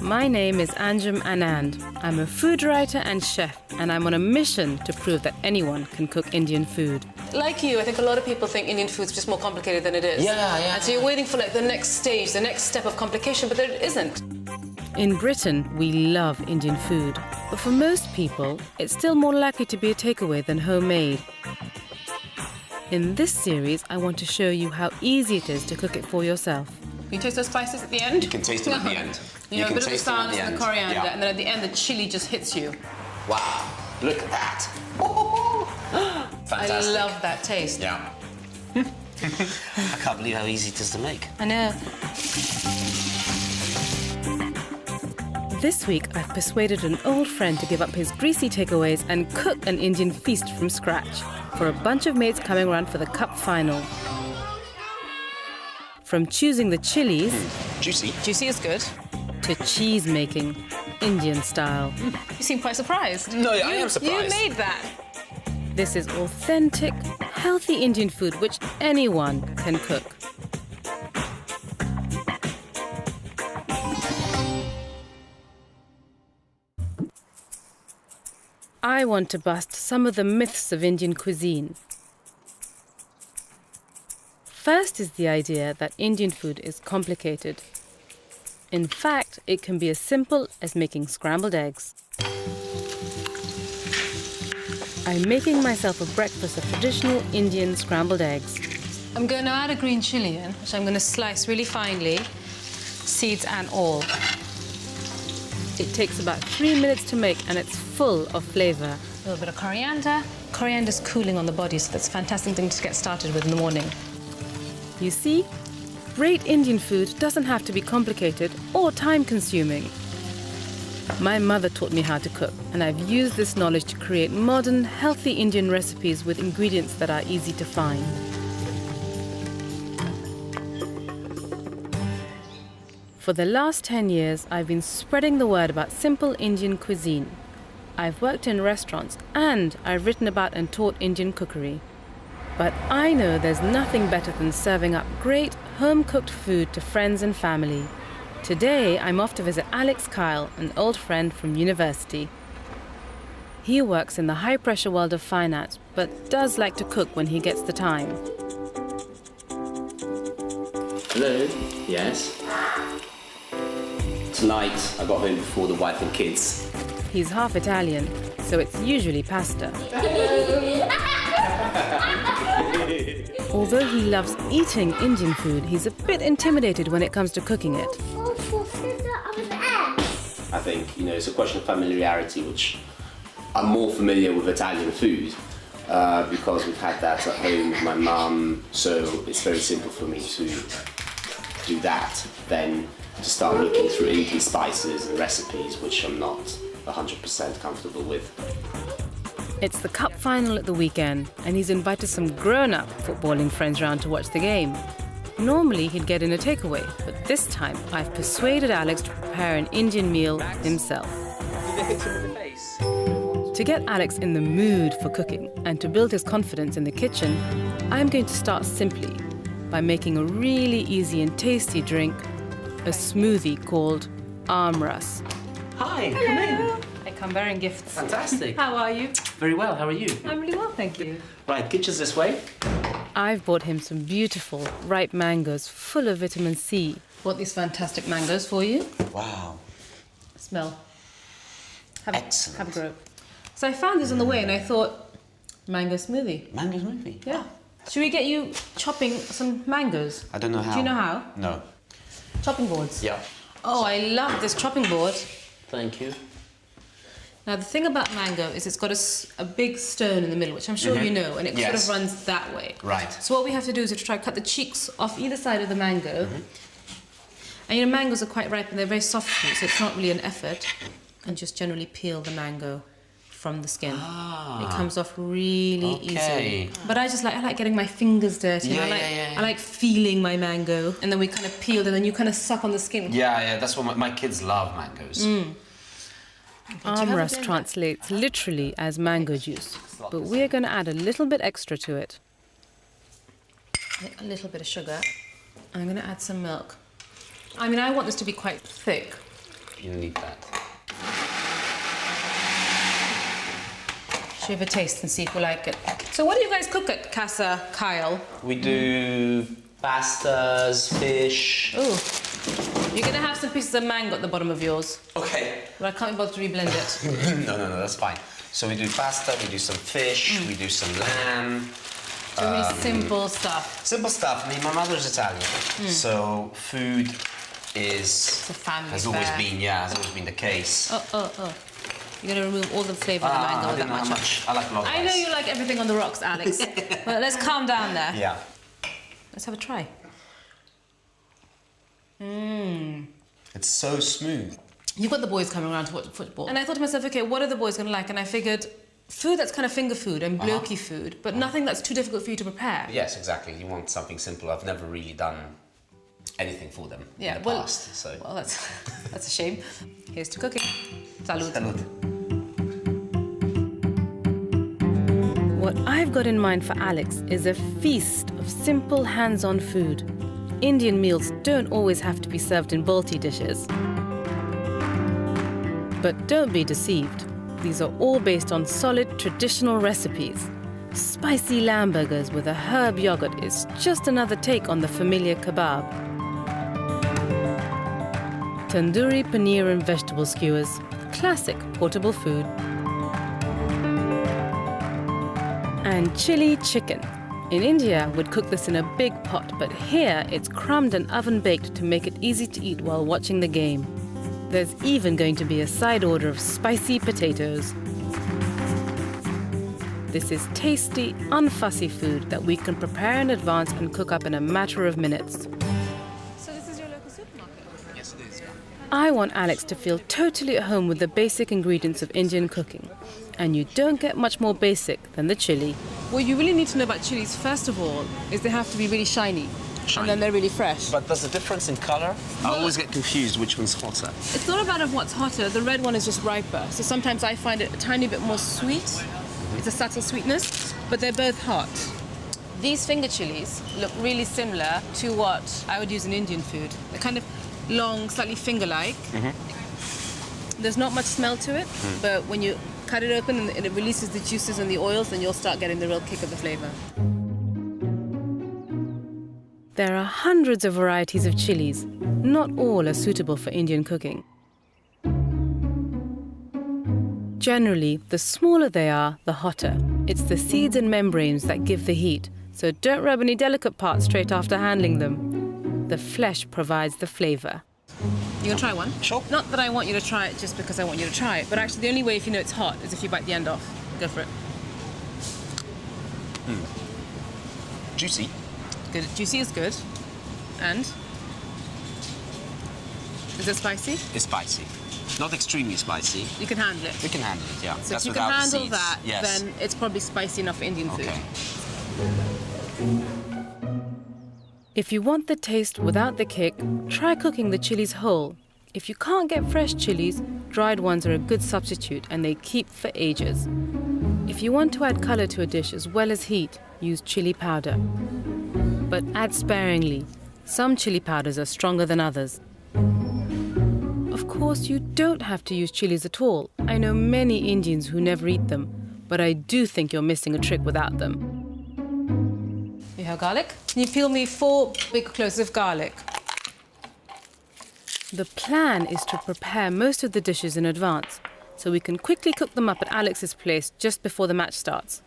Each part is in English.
My name is Anjum Anand. I'm a food writer and chef, and I'm on a mission to prove that anyone can cook Indian food. Like you, I think a lot of people think Indian food's just more complicated than it is. Yeah. And so you're waiting for like the next stage, the next step of complication, but there isn't. In Britain, we love Indian food, but for most people, it's still more likely to be a takeaway than homemade. In this series, I want to show you how easy it is to cook it for yourself. You taste those spices at the end? You can taste them at the end. You know, a bit of the sarnies and the coriander, yeah. and then at the end the chili just hits you. Wow, look at that. Fantastic. I love that taste. Yeah. I can't believe how easy it is to make. I know. This week, I've persuaded an old friend to give up his greasy takeaways and cook an Indian feast from scratch for a bunch of mates coming around for the cup final. From choosing the chilies... Juicy. Juicy is good. ...to cheese making, Indian style. You seem quite surprised. No, I am surprised. You made that. This is authentic, healthy Indian food which anyone can cook. I want to bust some of the myths of Indian cuisine. First is the idea that Indian food is complicated. In fact, it can be as simple as making scrambled eggs. I'm making myself a breakfast of traditional Indian scrambled eggs. I'm going to add a green chilli in, which I'm going to slice really finely, seeds and all. It takes about 3 minutes to make and it's full of flavour. A little bit of coriander. Coriander's cooling on the body, so that's a fantastic thing to get started with in the morning. You see, great Indian food doesn't have to be complicated or time-consuming. My mother taught me how to cook, and I've used this knowledge to create modern, healthy Indian recipes with ingredients that are easy to find. For the last 10 years, I've been spreading the word about simple Indian cuisine. I've worked in restaurants and I've written about and taught Indian cookery. But I know there's nothing better than serving up great home-cooked food to friends and family. Today, I'm off to visit Alex Kyle, an old friend from university. He works in the high-pressure world of finance, but does like to cook when he gets the time. Hello. Yes. Tonight, I got home before the wife and kids. He's half Italian, so it's usually pasta. Although he loves eating Indian food, he's a bit intimidated when it comes to cooking it. I think, it's a question of familiarity, which I'm more familiar with Italian food because we've had that at home with my mum, so it's very simple for me to do that than to start looking through Indian spices and recipes, which I'm not 100% comfortable with. It's the cup final at the weekend, and he's invited some grown-up footballing friends round to watch the game. Normally, he'd get in a takeaway, but this time I've persuaded Alex to prepare an Indian meal himself. To get Alex in the mood for cooking and to build his confidence in the kitchen, I'm going to start simply by making a really easy and tasty drink, a smoothie called Amras. Hi, come in. I come bearing gifts. Fantastic. How are you? Very well, how are you? I'm really well, thank you. Right, kitchen's this way. I've bought him some beautiful, ripe mangoes full of vitamin C. Bought these fantastic mangoes for you. Wow. Smell. Excellent. Have a grow. So I found these on the way and I thought, mango smoothie. Mango smoothie? Yeah. Should we get you chopping some mangoes? I don't know how. Do you know how? No. Chopping boards? Yeah. Oh, I love this chopping board. Thank you. Now, the thing about mango is it's got a big stone in the middle, which I'm sure you know, and it sort of runs that way. Right. So what we have to do is to try to cut the cheeks off either side of the mango. And mangoes are quite ripe and they're very soft fruit, so it's not really an effort. And just generally peel the mango from the skin. It comes off really easily. But I like getting my fingers dirty. I like feeling my mango. And then we kind of peel and then you kind of suck on the skin. Yeah, that's what my kids love, mangoes. Amras translates literally as mango juice, but we're going to add a little bit extra to it. A little bit of sugar. I'm going to add some milk. I want this to be quite thick. You don't need that. Should we have a taste and see if we like it? So what do you guys cook at Casa Kyle? We do pastas, fish. Ooh, you're gonna have some pieces of mango at the bottom of yours. Okay. But I can't be bothered to reblend it. No, that's fine. So we do pasta, we do some fish, we do some lamb. So really simple stuff. Simple stuff. I mean, my mother's Italian, so food It's a family has affair. always been the case. Oh. You're gonna remove all the flavour of the mango I with didn't know that how much. much. I like a lot of I know rice. you like everything on the rocks, Alex. Well, let's calm down there. Yeah. Let's have a try. It's so smooth. You've got the boys coming around to watch football. And I thought to myself, okay, what are the boys gonna like? And I figured food that's kind of finger food and blokey food, but nothing that's too difficult for you to prepare. Yes, exactly. You want something simple. I've never really done anything for them in the past. So. Well, that's a shame. Here's to cooking. Salud. Salud. What I've got in mind for Alex is a feast of simple hands-on food. Indian meals don't always have to be served in bulty dishes. But don't be deceived. These are all based on solid traditional recipes. Spicy lamb burgers with a herb yogurt is just another take on the familiar kebab. Tandoori paneer and vegetable skewers, classic portable food. And chili chicken. In India, we'd cook this in a big pot, but here it's crumbed and oven-baked to make it easy to eat while watching the game. There's even going to be a side order of spicy potatoes. This is tasty, unfussy food that we can prepare in advance and cook up in a matter of minutes. So this is your local supermarket? Yes, it is. I want Alex to feel totally at home with the basic ingredients of Indian cooking. And you don't get much more basic than the chili. What you really need to know about chilies, first of all, is they have to be really shiny. And then they're really fresh. But there's a difference in colour? I always get confused which one's hotter. It's not a matter of what's hotter. The red one is just riper. So sometimes I find it a tiny bit more sweet. It's a subtle sweetness, but they're both hot. These finger chilies look really similar to what I would use in Indian food. They're kind of long, slightly finger-like. There's not much smell to it, but when you cut it open and it releases the juices and the oils, then you'll start getting the real kick of the flavour. There are hundreds of varieties of chilies. Not all are suitable for Indian cooking. Generally, the smaller they are, the hotter. It's the seeds and membranes that give the heat, so don't rub any delicate parts straight after handling them. The flesh provides the flavour. You gonna try one? Sure. Not that I want you to try it just because I want you to try it, but actually the only way if you know it's hot is if you bite the end off. Go for it. Juicy. Good. Juicy is good. And? Is it spicy? It's spicy. Not extremely spicy. You can handle it. We can handle it, yeah. So That's if you can without the handle seeds. that, Yes. then it's probably spicy enough for Indian food. Okay. If you want the taste without the kick, try cooking the chilies whole. If you can't get fresh chilies, dried ones are a good substitute and they keep for ages. If you want to add colour to a dish as well as heat, use chili powder. But add sparingly. Some chili powders are stronger than others. Of course, you don't have to use chilies at all. I know many Indians who never eat them, but I do think you're missing a trick without them. You have garlic? Can you peel me 4 big cloves of garlic? The plan is to prepare most of the dishes in advance, so we can quickly cook them up at Alex's place just before the match starts.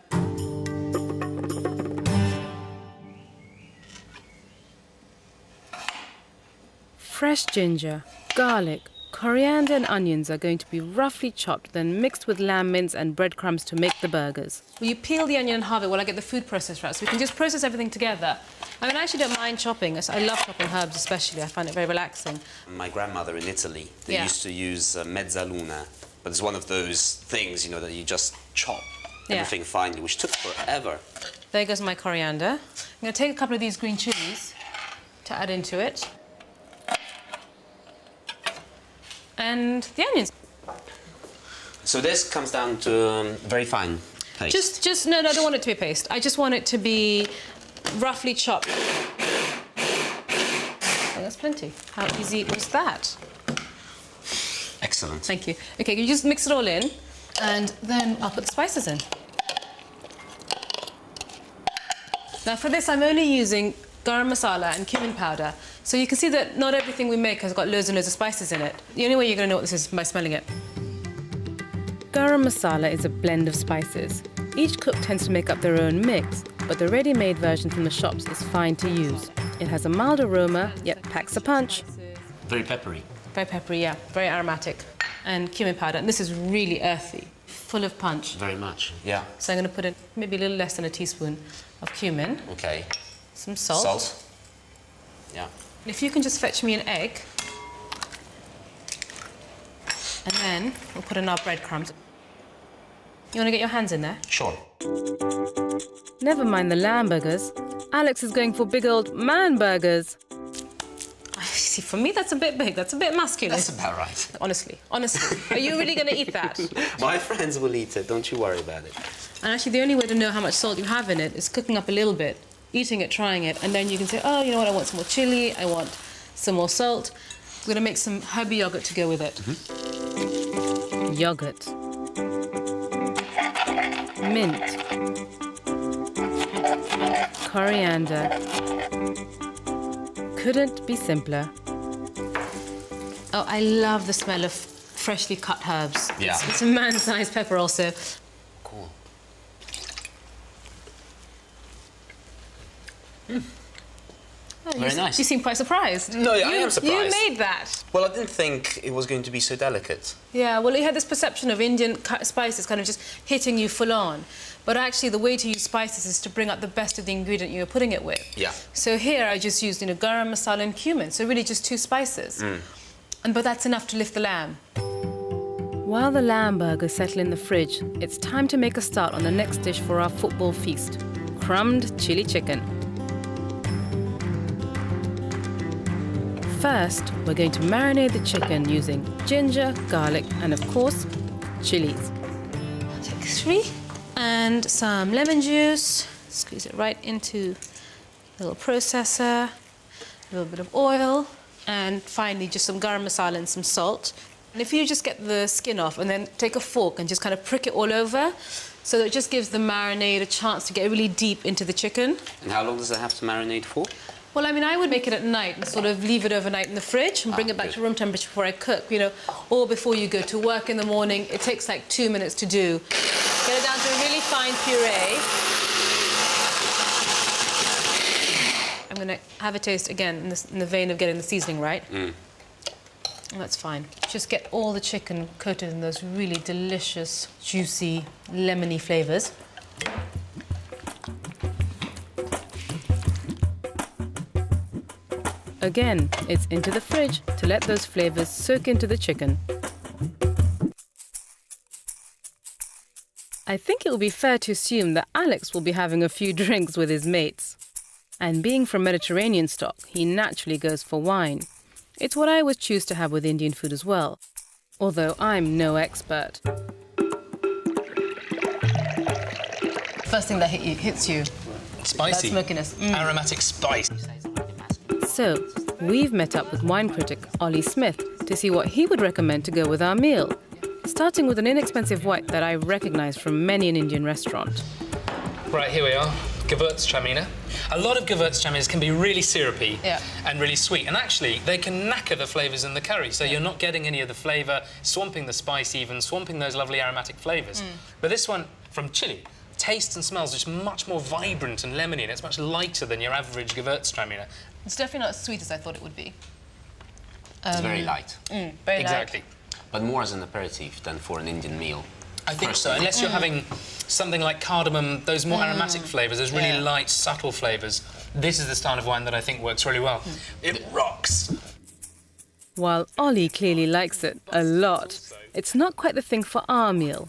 Fresh ginger, garlic, coriander and onions are going to be roughly chopped, then mixed with lamb mince and breadcrumbs to make the burgers. Will you peel the onion and halve it while I get the food processor out so we can just process everything together? I mean, I actually don't mind chopping. I love chopping herbs especially. I find it very relaxing. My grandmother in Italy, they Yeah. used to use mezzaluna, but it's one of those things, you know, that you just chop Yeah. everything finely, which took forever. There goes my coriander. I'm going to take a couple of these green chilies to add into it. And the onions. So this comes down to very fine paste. No, I don't want it to be a paste. I just want it to be roughly chopped. Oh, that's plenty. How easy was that? Excellent. Thank you. Okay, you just mix it all in, and then I'll put the spices in. Now for this, I'm only using garam masala and cumin powder. So you can see that not everything we make has got loads and loads of spices in it. The only way you're going to know what this is by smelling it. Garam masala is a blend of spices. Each cook tends to make up their own mix, but the ready-made version from the shops is fine to use. It has a mild aroma, yet packs a punch. Very peppery. Very peppery, yeah. Very aromatic. And cumin powder. And this is really earthy, full of punch. Very much, yeah. So I'm going to put in maybe a little less than a teaspoon of cumin. Okay. Some salt. Salt. Yeah. And if you can just fetch me an egg. And then we'll put in our breadcrumbs. You want to get your hands in there? Sure. Never mind the lamb burgers. Alex is going for big old man burgers. See, for me, that's a bit big. That's a bit masculine. That's about right. Honestly. Are you really going to eat that? My friends will eat it, don't you worry about it. And actually, the only way to know how much salt you have in it is cooking up a little bit, eating it, trying it, and then you can say, oh, you know what, I want some more chili, I want some more salt. We're going to make some herby yogurt to go with it. Mm-hmm. Yogurt. Mint. Coriander. Couldn't be simpler. Oh, I love the smell of freshly cut herbs. Yeah. It's a man-sized pepper also. Cool. Oh, Very nice. You seem quite surprised. No, I am surprised. You made that. Well, I didn't think it was going to be so delicate. Yeah, well, you had this perception of Indian spices kind of just hitting you full on. But actually, the way to use spices is to bring out the best of the ingredient you're putting it with. Yeah. So here, I just used, garam masala and cumin. So really just 2 spices. But that's enough to lift the lamb. While the lamb burgers settle in the fridge, it's time to make a start on the next dish for our football feast. Crumbed chili chicken. First, we're going to marinate the chicken using ginger, garlic, and of course, chilies. I'll take 3 and some lemon juice. Squeeze it right into a little processor. A little bit of oil. And finally, just some garam masala and some salt. And if you just get the skin off and then take a fork and just kind of prick it all over, so that it just gives the marinade a chance to get really deep into the chicken. And how long does it have to marinate for? Well, I mean, I would make it at night and sort of leave it overnight in the fridge and bring it back to room temperature before I cook, or before you go to work in the morning. It takes like 2 minutes to do. Get it down to a really fine puree. I'm going to have a taste again in the vein of getting the seasoning right. And that's fine. Just get all the chicken coated in those really delicious, juicy, lemony flavours. Again, it's into the fridge to let those flavours soak into the chicken. I think it will be fair to assume that Alex will be having a few drinks with his mates. And being from Mediterranean stock, he naturally goes for wine. It's what I always choose to have with Indian food as well, although I'm no expert. First thing that hits you. Spicy. That smokiness. Aromatic spice. So, we've met up with wine critic Ollie Smith to see what he would recommend to go with our meal, starting with an inexpensive white that I recognise from many an Indian restaurant. Right, here we are. Gewürztraminer. A lot of Gewürztraminers can be really syrupy and really sweet, and actually they can knacker the flavours in the curry, so you're not getting any of the flavour, swamping the spice even, swamping those lovely aromatic flavours. But this one from Chilli tastes and smells just much more vibrant and lemony, and it's much lighter than your average Gewürztraminer. It's definitely not as sweet as I thought it would be. It's very light. Very Exactly. But more as an aperitif than for an Indian meal. I think so, unless you're having something like cardamom, those more aromatic flavours, those really light, subtle flavours. This is the style of wine that I think works really well. It rocks! While Ollie clearly likes it a lot, it's not quite the thing for our meal.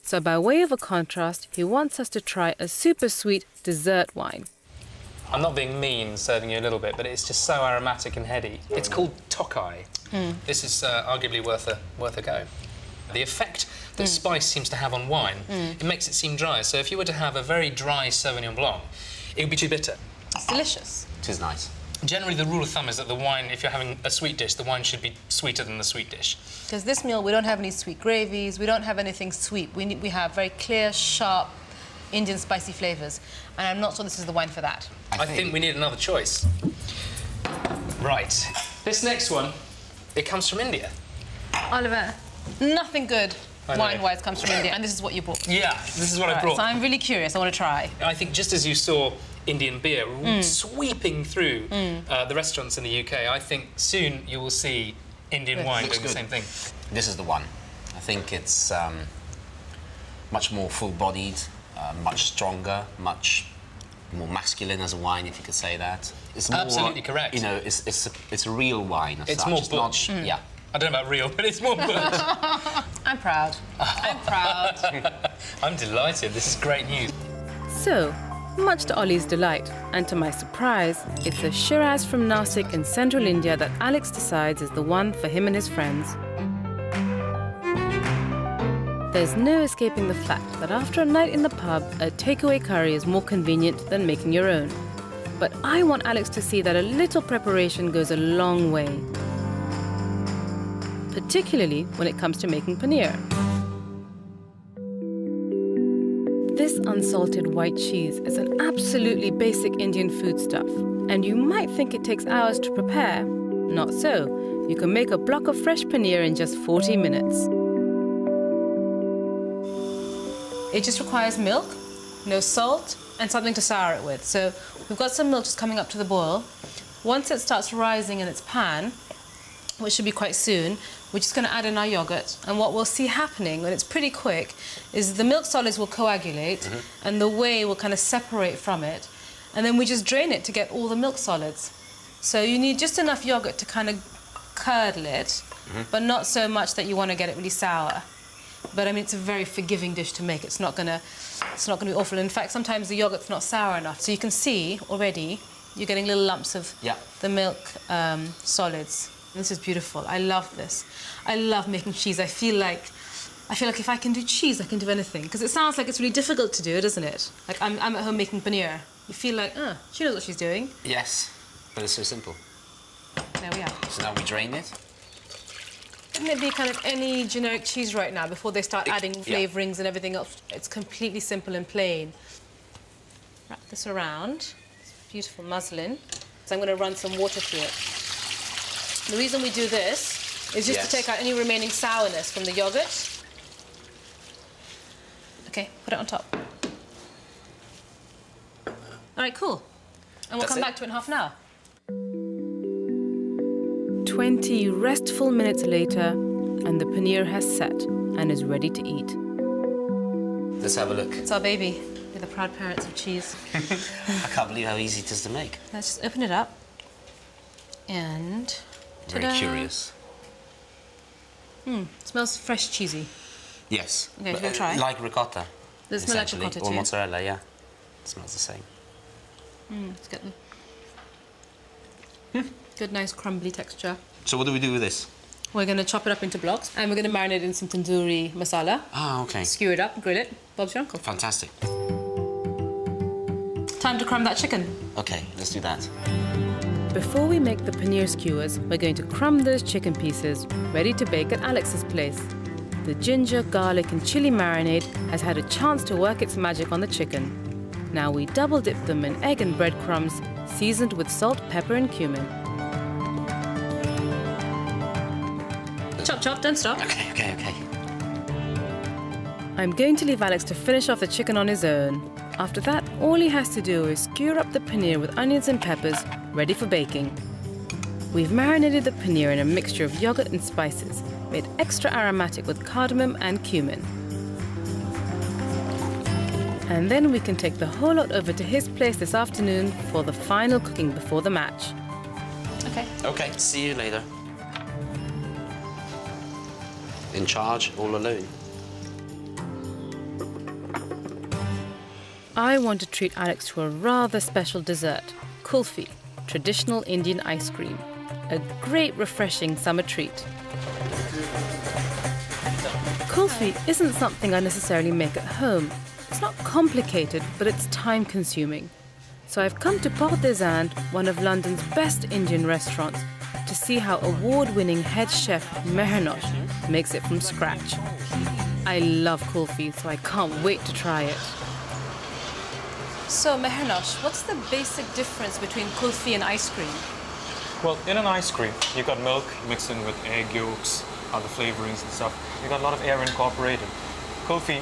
So by way of a contrast, he wants us to try a super sweet dessert wine. I'm not being mean serving you a little bit, but it's just so aromatic and heady. It's called Tokai. This is arguably worth a go. The effect that spice seems to have on wine, it makes it seem dry. So if you were to have a very dry Sauvignon Blanc, it would be too bitter. It's delicious. It is nice. Generally, the rule of thumb is that the wine, if you're having a sweet dish, the wine should be sweeter than the sweet dish. Because this meal, we don't have any sweet gravies, we don't have anything sweet. We have very clear, sharp, Indian spicy flavours. And I'm not sure this is the wine for that. I think we need another choice. Right. This next one, it comes from India. Oliver, nothing good I know. wine-wise comes from India, and this is what you brought. Yeah, this is what I Right, brought. so I'm really curious, I want to try. I think just as you saw Indian beer sweeping through the restaurants in the UK, I think soon you will see Indian wine Looks doing the good. same thing. This is the one. I think it's much more full-bodied, much stronger, much more masculine as a wine, if you could say that. It's more, Absolutely correct. You know, it's a real wine as It's such. more It's not, butch. yeah. I don't know about real, but it's more butch. I'm proud. I'm proud. I'm delighted. This is great news. So, much to Ollie's delight, and to my surprise, it's a Shiraz from Nasik in central India that Alex decides is the one for him and his friends. There's no escaping the fact that after a night in the pub, a takeaway curry is more convenient than making your own. But I want Alex to see that a little preparation goes a long way, particularly when it comes to making paneer. This unsalted white cheese is an absolutely basic Indian foodstuff, and you might think it takes hours to prepare. Not so. You can make a block of fresh paneer in just 40 minutes. It just requires milk, no salt, and something to sour it with. So we've got some milk just coming up to the boil. Once it starts rising in its pan, which should be quite soon, we're just going to add in our yogurt. And what we'll see happening, when it's pretty quick, is the milk solids will coagulate and the whey will kind of separate from it. And then we just drain it to get all the milk solids. So you need just enough yogurt to kind of curdle it, but not so much that you want to get it really sour. But I mean, it's a very forgiving dish to make. It's not gonna be awful. In fact, sometimes the yogurt's not sour enough. So you can see already you're getting little lumps of the milk solids. This is beautiful. I love this. I love making cheese. I feel like if I can do cheese, I can do anything. Because it sounds like it's really difficult to do, doesn't it? Like I'm at home making paneer. You feel like, she knows what she's doing. Yes, but it's so simple. There we are. So now we drain it. Wouldn't it be kind of any generic cheese right now before they start adding flavourings and everything else? It's completely simple and plain. Wrap this around. It's beautiful muslin. So I'm going to run some water through it. The reason we do this is just to take out any remaining sourness from the yogurt. Okay, put it on top. All right, cool. And we'll come back to it in half an hour. 20 restful minutes later, and the paneer has set and is ready to eat. Let's have a look. It's our baby. We're the proud parents of cheese. I can't believe how easy it is to make. Let's just open it up. And... Very ta-da. curious. Smells fresh cheesy. Yes. Okay, should we try? Like ricotta. Does it smell like essentially, ricotta or too? mozzarella, yeah. It smells the same. Let's get them. Good, nice crumbly texture. So what do we do with this? We're going to chop it up into blocks and we're going to marinate in some tandoori masala. Ah, okay. Skewer it up, grill it. Bob's your uncle. Fantastic. Time to crumb that chicken. Okay, let's do that. Before we make the paneer skewers, we're going to crumb those chicken pieces, ready to bake at Alex's place. The ginger, garlic and chilli marinade has had a chance to work its magic on the chicken. Now we double dip them in egg and breadcrumbs, seasoned with salt, pepper and cumin. Chop, chop, don't stop. Okay. I'm going to leave Alex to finish off the chicken on his own. After that, all he has to do is skewer up the paneer with onions and peppers, ready for baking. We've marinated the paneer in a mixture of yogurt and spices, made extra aromatic with cardamom and cumin. And then we can take the whole lot over to his place this afternoon for the final cooking before the match. Okay, see you later. In charge, all alone. I want to treat Alex to a rather special dessert, kulfi, traditional Indian ice cream. A great, refreshing summer treat. Kulfi isn't something I necessarily make at home. It's not complicated, but it's time-consuming. So I've come to Porte des Indes, one of London's best Indian restaurants, to see how award-winning head chef Mehernosh makes it from scratch. I love kulfi, so I can't wait to try it. So, Mehernosh, what's the basic difference between kulfi and ice cream? Well, in an ice cream, you've got milk mixed in with egg yolks, other flavorings and stuff. You've got a lot of air incorporated. Kulfi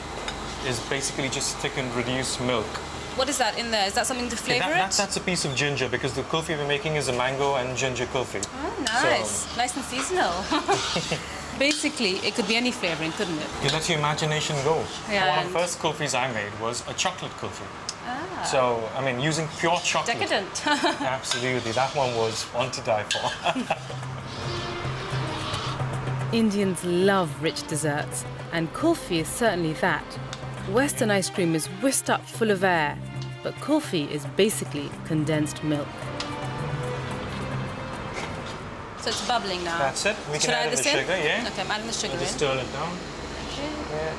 is basically just thickened, reduced milk. What is that in there? Is that something to flavour it? That's a piece of ginger, because the kulfi we're making is a mango and ginger kulfi. Oh, nice. So, nice and seasonal. Basically, it could be any flavouring, couldn't it? you let your imagination go. Yeah, One of and- the first kulfis I made was a chocolate kulfi. Ah. So, I mean, using pure chocolate. Decadent. Absolutely. That one was one to die for. Indians love rich desserts, and kulfi is certainly that. Western ice cream is whisked up full of air, but kulfi is basically condensed milk. So it's bubbling now. That's it. We Should can I add in the this in? sugar, yeah. Okay, I'm adding the sugar Just in. stir it down. Yeah.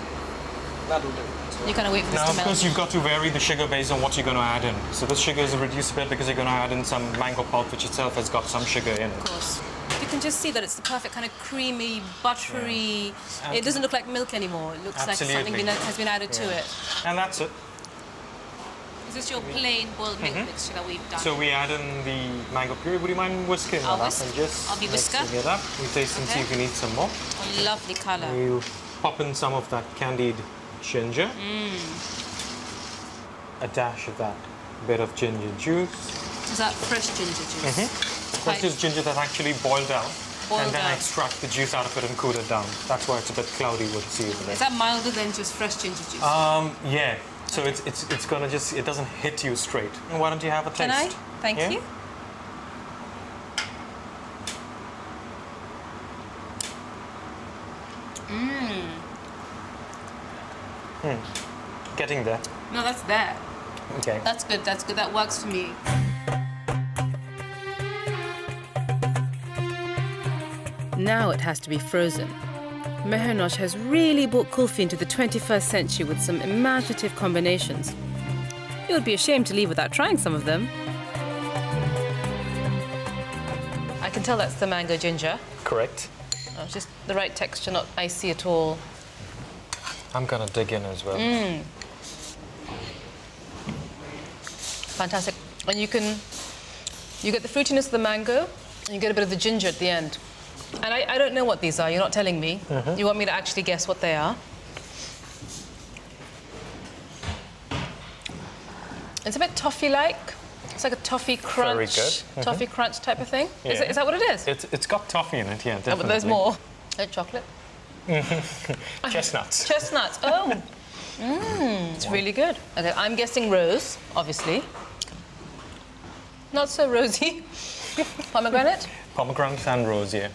That'll do. You kind of wait for this Now, to of melt. course, you've got to vary the sugar based on what you're going to add in. So this sugar is reduced a bit because you're going to add in some mango pulp, which itself has got some sugar in Of it. course. You can just see that it's the perfect kind of creamy, buttery. It doesn't look like milk anymore. It looks like something has been added to it. And that's it. Is this your plain boiled milk mixture that we've done? So we add in the mango puree. Would you mind whisking I'll that up whisk. and just I'll be whisker. mixing it up? We taste and see Okay. if you need some more. A lovely colour. You pop in some of that candied ginger. A dash of that bit of ginger juice. Is that fresh ginger juice? That's just ginger that's actually boiled down. Boiled and then I down. extract the juice out of it and cool it down. That's why it's a bit cloudy with the sea over there. Is that milder than just fresh ginger juice? Yeah. So it's gonna just, it doesn't hit you straight. And why don't you have a taste? Can I? Thank Yeah? you. Getting there. No, that's there. Okay. That's good. That's good. That works for me. Now it has to be frozen. Mehernosh has really brought kulfi into the 21st century with some imaginative combinations. It would be a shame to leave without trying some of them. I can tell that's the mango ginger. Correct. Oh, just the right texture, not icy at all. I'm gonna dig in as well. Fantastic. And you get the fruitiness of the mango, and you get a bit of the ginger at the end. And I don't know what these are. You're not telling me. You want me to actually guess what they are. It's a bit toffee-like. It's like a toffee crunch. Very good. Toffee crunch type of thing. Yeah. Is that what it is? It's got toffee in it, yeah, definitely. Oh, but there's more. Chocolate. Chestnuts. Chestnuts. Oh. It's really good. Okay, I'm guessing rose, obviously. Not so rosy. Pomegranate. Pomegranate and rose, yeah.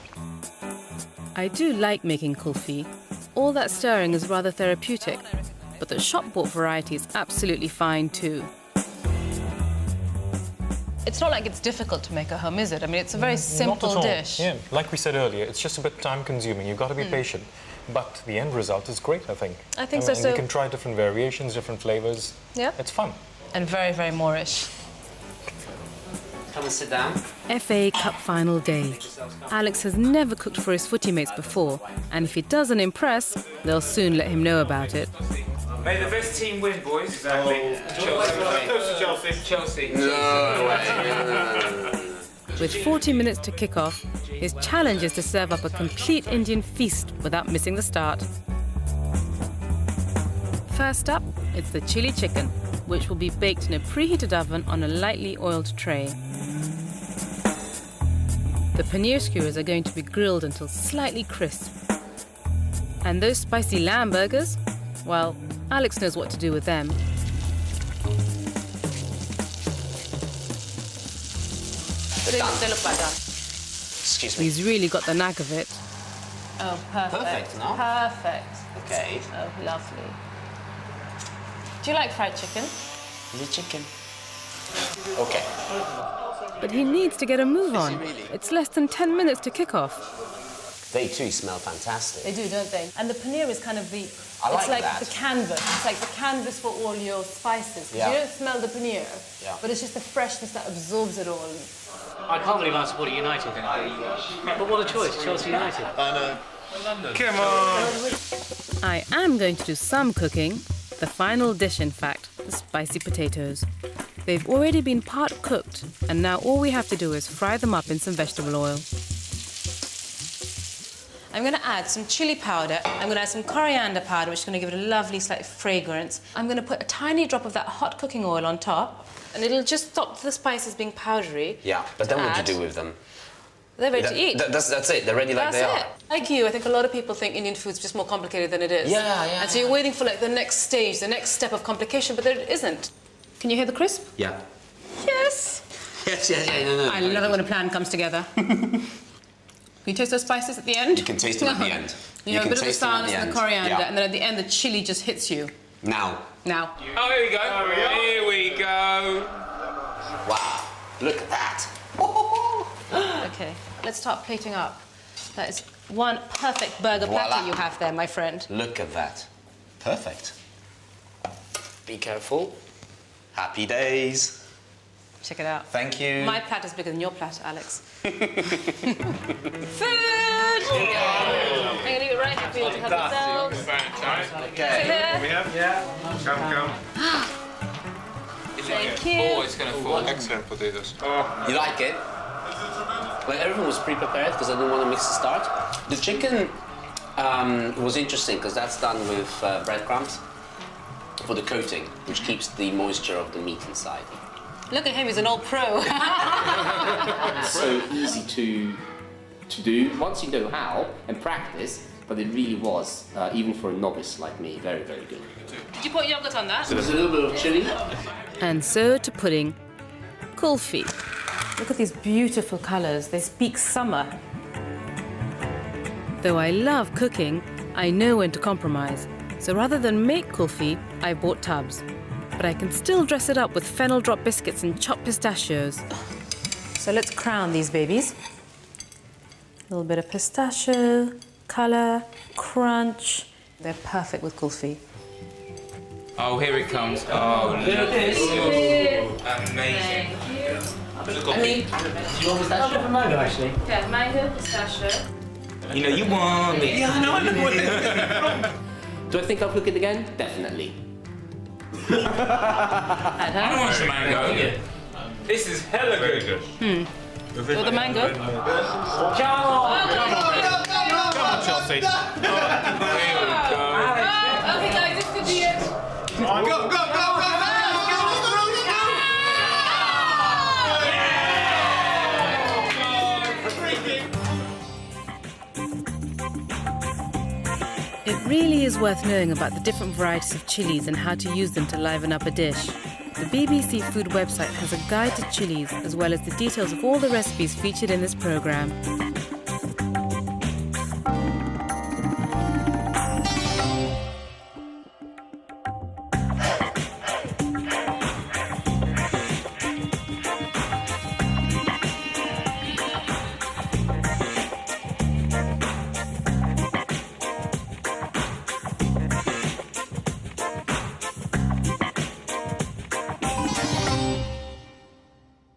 I do like making kulfi. All that stirring is rather therapeutic, but the shop-bought variety is absolutely fine too. It's not like it's difficult to make at home, is it? I mean, it's a very simple Not at all. dish. Yeah, like we said earlier, it's just a bit time-consuming. You've got to be patient. But the end result is great, I think. I think so, And so- you can try different variations, different flavors. Yeah. It's fun. And very, very Moorish. Come and sit down. FA Cup final day. Alex has never cooked for his footy mates before, and if he doesn't impress, they'll soon let him know about it. May the best team win, boys. Exactly. Chelsea. With 40 minutes to kick off, his challenge is to serve up a complete Indian feast without missing the start. First up, it's the chili chicken, which will be baked in a preheated oven on a lightly oiled tray. The paneer skewers are going to be grilled until slightly crisp. And those spicy lamb burgers? Well, Alex knows what to do with them. They look like that. Excuse me. He's really got the knack of it. Oh, perfect. Perfect, no? Perfect. Okay. Oh, lovely. Do you like fried chicken? The chicken. Okay. But he needs to get a move on. It's less than 10 minutes to kick off. They too smell fantastic. They do, don't they? And the paneer is kind of the... I like it's like that. the canvas. It's like the canvas for all your spices. 'Cause Yeah. You don't smell the paneer, Yeah. but it's just the freshness that absorbs it all. I can't believe I'm supporting United. But what a choice, Chelsea United. Come on! I am going to do some cooking. The final dish, in fact, the spicy potatoes. They've already been part cooked, and now all we have to do is fry them up in some vegetable oil. I'm going to add some chili powder. I'm going to add some coriander powder, which is going to give it a lovely slight fragrance. I'm going to put a tiny drop of that hot cooking oil on top, and it'll just stop the spices being powdery. Yeah, but then what do you do with them? They're ready to eat. That's it. They're ready like That's they it. are. Like you, I think a lot of people think Indian food's just more complicated than it is. Yeah. And so you're waiting for like the next stage, the next step of complication, but there isn't. Can you hear the crisp? Yeah. Yes. Yes. No. I love it when a plan comes together. Can you taste those spices at the end? You can taste them at the end. You have a bit of the sourness and the coriander, Yeah. and then at the end the chili just hits you. Now. Now. Oh, here we go. Here we go. Wow. Look at that. Okay, let's start plating up. That is one perfect burger Voila. platter you have there, my friend. Look at that. Perfect. Be careful. Happy days. Check it out. Thank you. My platter's bigger than your platter, Alex. Food! I'm gonna leave it right here for you to help yourself. Okay. Come. Thank you. Oh, it's going to fall. Excellent potatoes. You like it? Like everything was pre-prepared because I didn't want to mix the starch. The chicken was interesting because that's done with breadcrumbs for the coating, which keeps the moisture of the meat inside. Look at him, he's an old pro. So easy to do once you know how and practice, but it really was, even for a novice like me, very, very good. Did you put yogurt on that? So there's a little bit of chili. And so to pudding. Kulfi. Look at these beautiful colours. They speak summer. Though I love cooking, I know when to compromise. So rather than make kulfi, I bought tubs. But I can still dress it up with fennel drop biscuits and chopped pistachios. So let's crown these babies. A little bit of pistachio, colour, crunch. They're perfect with kulfi. Oh, here it comes. Oh, look at this. Amazing. I mean, mango, actually. yeah, mango, pistachio. You know, you want me. Yeah, I know. Do I think I'll cook it again? Definitely. I want some mango. This is hella good. With the mango. Come on. Come on, Chelsea. Here we go. Okay, guys, this could be it. Go! It really is worth knowing about the different varieties of chilies and how to use them to liven up a dish. The BBC Food website has a guide to chilies as well as the details of all the recipes featured in this programme.